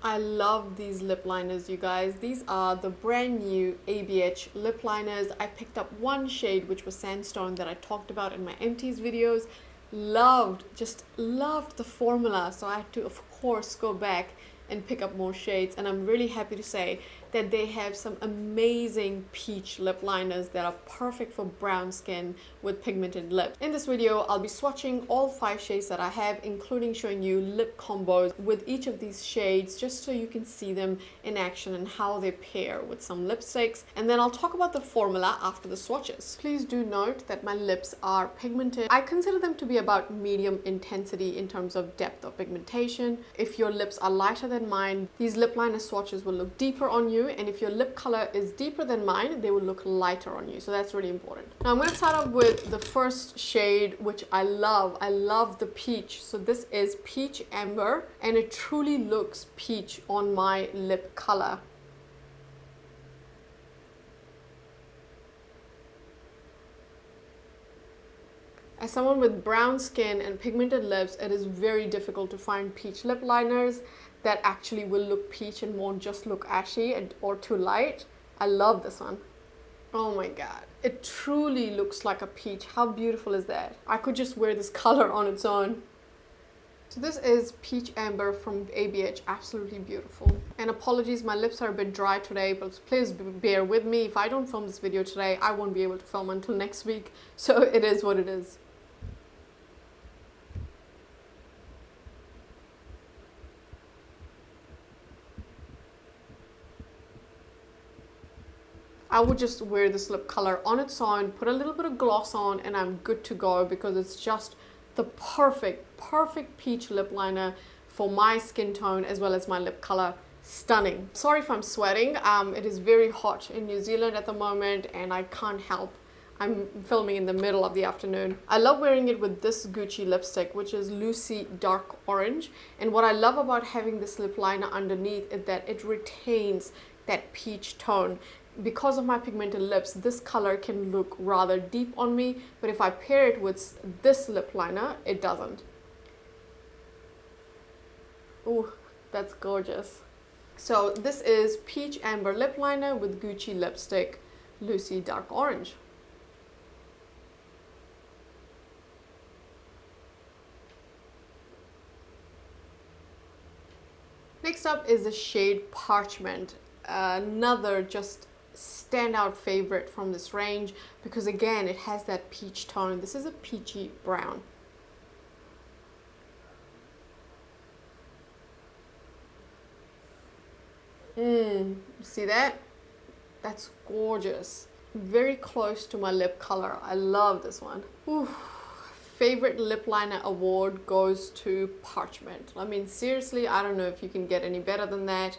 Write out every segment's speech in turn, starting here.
I love these lip liners, you guys. These are the brand new ABH lip liners. I picked up one shade, which was Sandstone, that I talked about in my empties videos. Just loved the formula. So I had to, of course, go back and pick up more shades. And I'm really happy to say that they have some amazing peach lip liners that are perfect for brown skin with pigmented lips. In this video, I'll be swatching all 5 shades that I have, including showing you lip combos with each of these shades, just so you can see them in action and how they pair with some lipsticks. And then I'll talk about the formula after the swatches. Please do note that my lips are pigmented. I consider them to be about medium intensity in terms of depth of pigmentation. If your lips are lighter than mine, these lip liner swatches will look deeper on you, and if your lip color is deeper than mine, they will look lighter on you. So that's really important. Now I'm going to start off with the first shade, which I love. I love the peach. So this is Peach Amber, and it truly looks peach on my lip color. As someone with brown skin and pigmented lips, it is very difficult to find peach lip liners that actually will look peach and won't just look ashy or too light. I love this one. Oh my god. It truly looks like a peach. How beautiful is that? I could just wear this color on its own. So this is Peach Amber from ABH. Absolutely beautiful. And apologies, my lips are a bit dry today, but please bear with me. If I don't film this video today, I won't be able to film until next week. So it is what it is. I would just wear this lip color on its own, put a little bit of gloss on, and I'm good to go, because it's just the perfect peach lip liner for my skin tone as well as my lip color. Stunning. Sorry if I'm sweating. It is very hot in New Zealand at the moment, and I can't help. I'm filming in the middle of the afternoon. I love wearing it with this Gucci lipstick, which is Lucy Dark Orange. And what I love about having this lip liner underneath is that it retains that peach tone. Because of my pigmented lips, this color can look rather deep on me, but if I pair it with this lip liner, it doesn't. Ooh, that's gorgeous. So this is Peach Amber lip liner with Gucci lipstick, Lucy Dark Orange. Next up is the shade Parchment. Another just standout favorite from this range, because again, it has that peach tone. This is a peachy brown. See that? That's gorgeous. Very close to my lip color. I love this one. Ooh. Favorite lip liner award goes to Parchment. I mean, seriously, I don't know if you can get any better than that.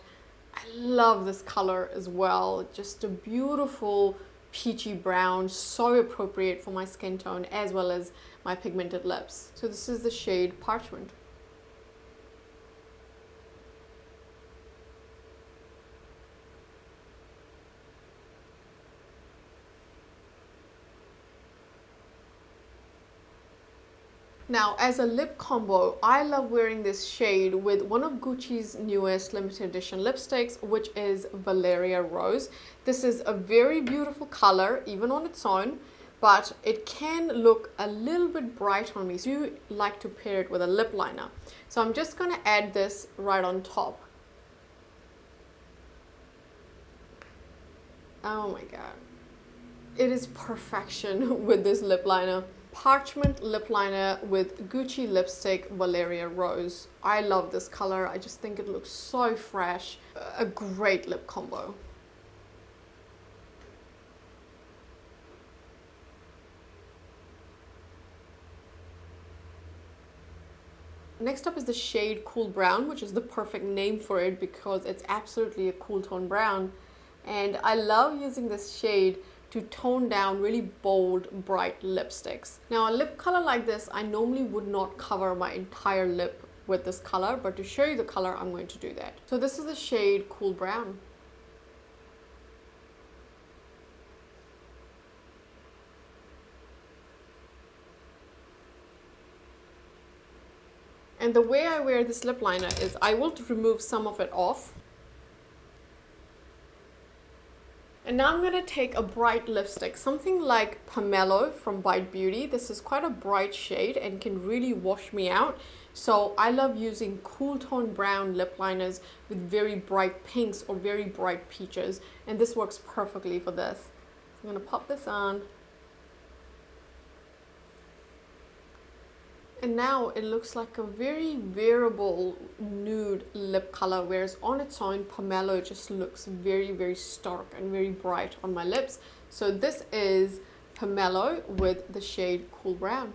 I love this color as well. Just a beautiful peachy brown, so appropriate for my skin tone as well as my pigmented lips. So this is the shade Parchment. Now, as a lip combo, I love wearing this shade with one of Gucci's newest limited edition lipsticks, which is Valeria Rose. This is a very beautiful color, even on its own, but it can look a little bit bright on me. So you like to pair it with a lip liner. So I'm just going to add this right on top. Oh my god. It is perfection with this lip liner. Parchment lip liner with Gucci lipstick Valeria Rose. I love this color. I just think it looks so fresh. A great lip combo. Next up is the shade Cool Brown, which is the perfect name for it because it's absolutely a cool tone brown. And I love using this shade to tone down really bold, bright lipsticks. Now, a lip color like this, I normally would not cover my entire lip with this color, but to show you the color, I'm going to do that. So this is the shade Cool Brown. And the way I wear this lip liner is I will remove some of it off. And now I'm going to take a bright lipstick, something like Pomelo from Huda Beauty. This is quite a bright shade and can really wash me out. So I love using cool tone brown lip liners with very bright pinks or very bright peaches. And this works perfectly for this. I'm going to pop this on. And now it looks like a very wearable nude lip color, whereas on its own, Pomelo just looks very, very stark and very bright on my lips. So this is Pomelo with the shade Cool Brown.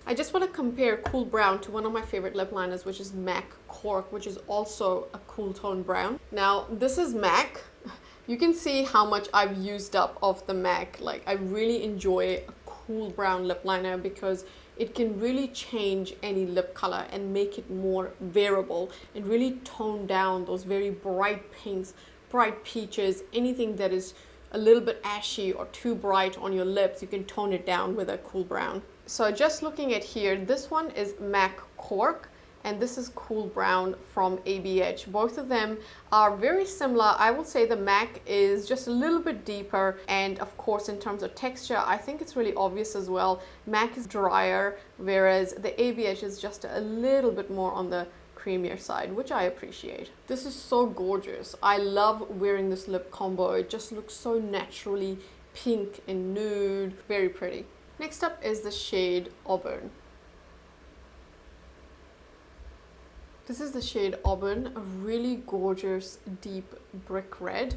I just want to compare Cool Brown to one of my favorite lip liners, which is MAC Cork, which is also a cool tone brown. Now, this is MAC. You can see how much I've used up of the MAC. Like, I really enjoy a cool brown lip liner because it can really change any lip color and make it more wearable and really tone down those very bright pinks, bright peaches, anything that is a little bit ashy or too bright on your lips. You can tone it down with a cool brown. So just looking at here, this one is MAC Cork and this is Cool Brown from ABH. Both of them are very similar. I will say the MAC is just a little bit deeper, and of course in terms of texture, I think it's really obvious as well. MAC is drier, whereas the ABH is just a little bit more on the creamier side, which I appreciate. This is so gorgeous. I love wearing this lip combo. It just looks so naturally pink and nude, very pretty. Next up is the shade Auburn. This is the shade Auburn, a really gorgeous deep brick red.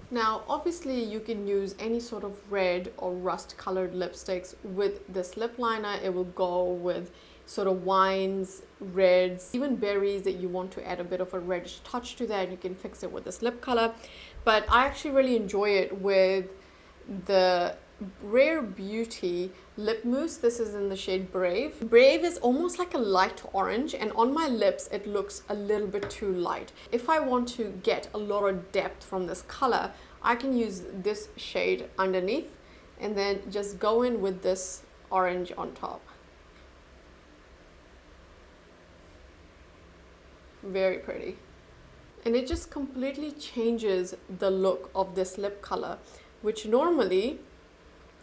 Now, obviously you can use any sort of red or rust colored lipsticks with this lip liner. It will go with sort of wines, reds, even berries that you want to add a bit of a reddish touch to that. You can fix it with this lip color. But I actually really enjoy it with the Rare Beauty lip mousse. This is in the shade Brave. Brave is almost like a light orange, and on my lips it looks a little bit too light. If I want to get a lot of depth from this color, I can use this shade underneath and then just go in with this orange on top. Very pretty. And it just completely changes the look of this lip color, which normally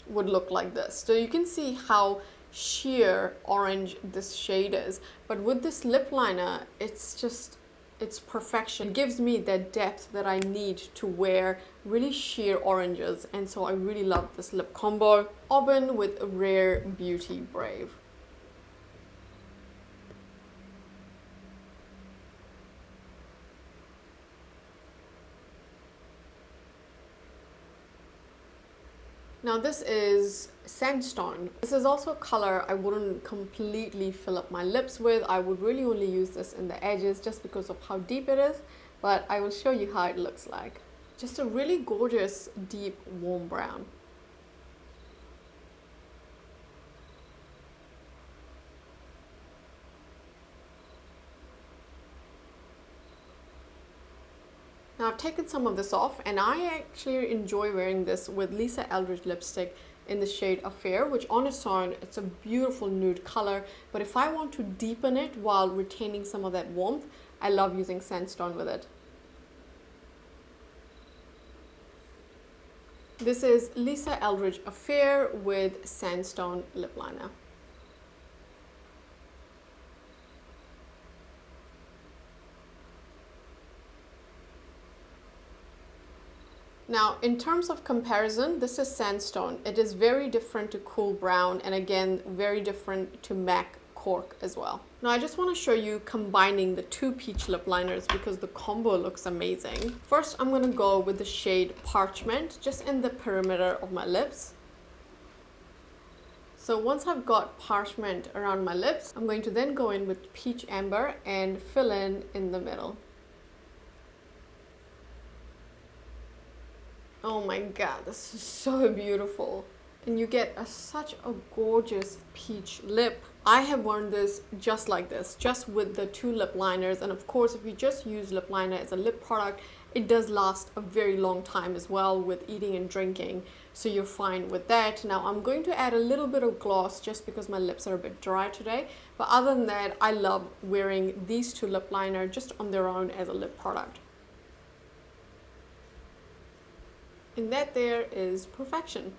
would look like this. So you can see how sheer orange this shade is, but with this lip liner, it's perfection. It gives me that depth that I need to wear really sheer oranges, and so I really love this lip combo. Auburn with Rare Beauty Brave. Now this is Sandstone. This is also a color I wouldn't completely fill up my lips with. I would really only use this in the edges just because of how deep it is, but I will show you how it looks like. Just a really gorgeous, deep, warm brown. Now I've taken some of this off, and I actually enjoy wearing this with Lisa Eldridge lipstick in the shade Affair, which on its own, it's a beautiful nude color. But if I want to deepen it while retaining some of that warmth, I love using Sandstone with it. This is Lisa Eldridge Affair with Sandstone lip liner. Now, in terms of comparison, this is Sandstone. It is very different to Cool Brown, and again, very different to MAC Cork as well. Now, I just want to show you combining the two peach lip liners because the combo looks amazing. First, I'm going to go with the shade Parchment, just in the perimeter of my lips. So once I've got Parchment around my lips, I'm going to then go in with Peach Amber and fill in the middle. Oh my god, this is so beautiful. and you get such a gorgeous peach lip. I have worn this just like this, just with the 2 lip liners, and of course if you just use lip liner as a lip product, it does last a very long time as well with eating and drinking, so you're fine with that. Now I'm going to add a little bit of gloss just because my lips are a bit dry today, but other than that, I love wearing these 2 lip liner just on their own as a lip product. And that there is perfection.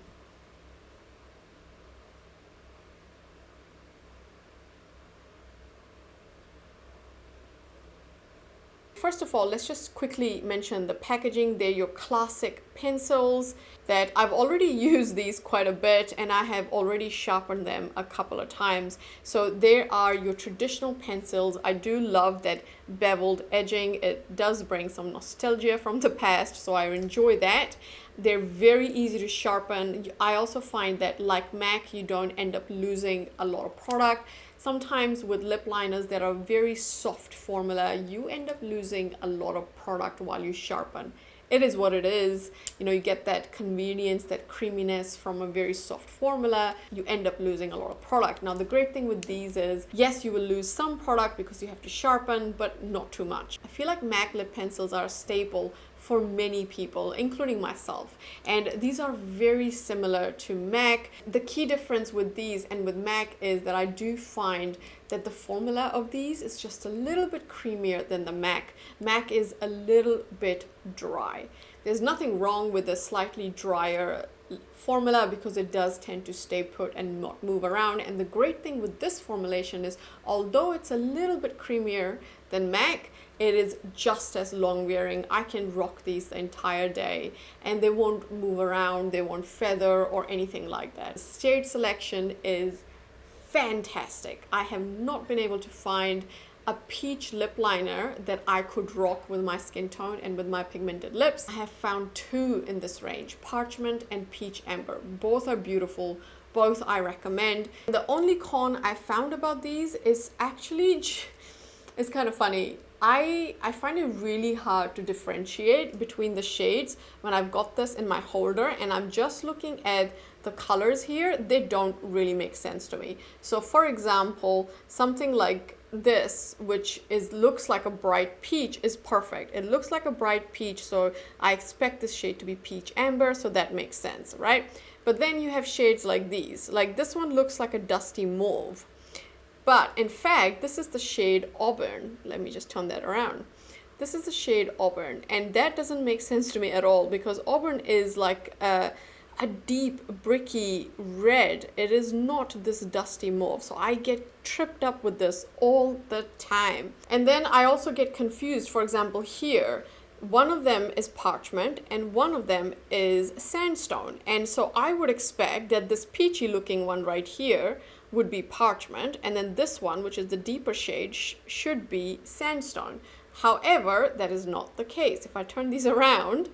First of all, let's just quickly mention the packaging. They're your classic pencils that I've already used these quite a bit, and I have already sharpened them a couple of times. So there are your traditional pencils. I do love that beveled edging. It does bring some nostalgia from the past, so I enjoy that. They're very easy to sharpen. I also find that, like MAC, you don't end up losing a lot of product. Sometimes with lip liners that are very soft formula, you end up losing a lot of product while you sharpen. It is what it is. You know, you get that convenience, that creaminess from a very soft formula. You end up losing a lot of product. Now, the great thing with these is, yes, you will lose some product because you have to sharpen, but not too much. I feel like MAC lip pencils are a staple for many people, including myself, and these are very similar to MAC. The key difference with these and with MAC is that I do find that the formula of these is just a little bit creamier than the MAC. MAC is a little bit dry. There's nothing wrong with a slightly drier formula because it does tend to stay put and not move around. And the great thing with this formulation is, although it's a little bit creamier than MAC, it is just as long wearing. I can rock these the entire day and they won't move around, they won't feather or anything like that. Shade selection is fantastic. I have not been able to find a peach lip liner that I could rock with my skin tone and with my pigmented lips. I have found 2 in this range, Parchment and Peach Amber. Both are beautiful. Both I recommend. The only con I found about these is actually, it's kind of funny. I find it really hard to differentiate between the shades when I've got this in my holder and I'm just looking at the colors here. They don't really make sense to me. So for example, something like this, which looks like a bright peach, is perfect. It looks like a bright peach, so I expect this shade to be peach amber, so that makes sense, right? But then you have shades like these. Like this one looks like a dusty mauve. But in fact, this is the shade Auburn. Let me just turn that around. This is the shade Auburn, and that doesn't make sense to me at all because Auburn is like a deep bricky red. It is not this dusty mauve, so I get tripped up with this all the time. And then I also get confused. For example, here, one of them is Parchment and one of them is Sandstone, and so I would expect that this peachy looking one right here would be Parchment, and then this one, which is the deeper shade, should be Sandstone. However, that is not the case. If I turn these around,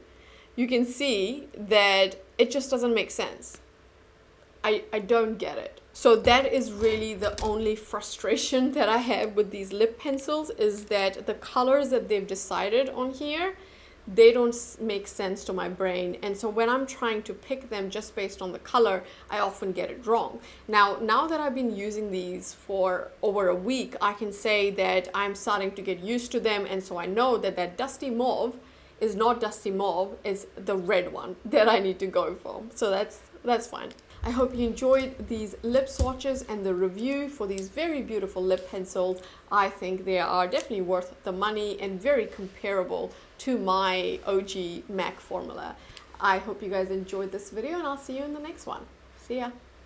you can see that it just doesn't make sense. I don't get it. So that is really the only frustration that I have with these lip pencils, is that the colors that they've decided on here, they don't make sense to my brain. And so when I'm trying to pick them just based on the color, I often get it wrong. Now that I've been using these for over a week, I can say that I'm starting to get used to them. And so I know that that dusty mauve is not dusty mauve, it's the red one that I need to go for. So that's fine. I hope you enjoyed these lip swatches and the review for these very beautiful lip pencils. I think they are definitely worth the money and very comparable to my OG MAC formula. I hope you guys enjoyed this video and I'll see you in the next one. See ya.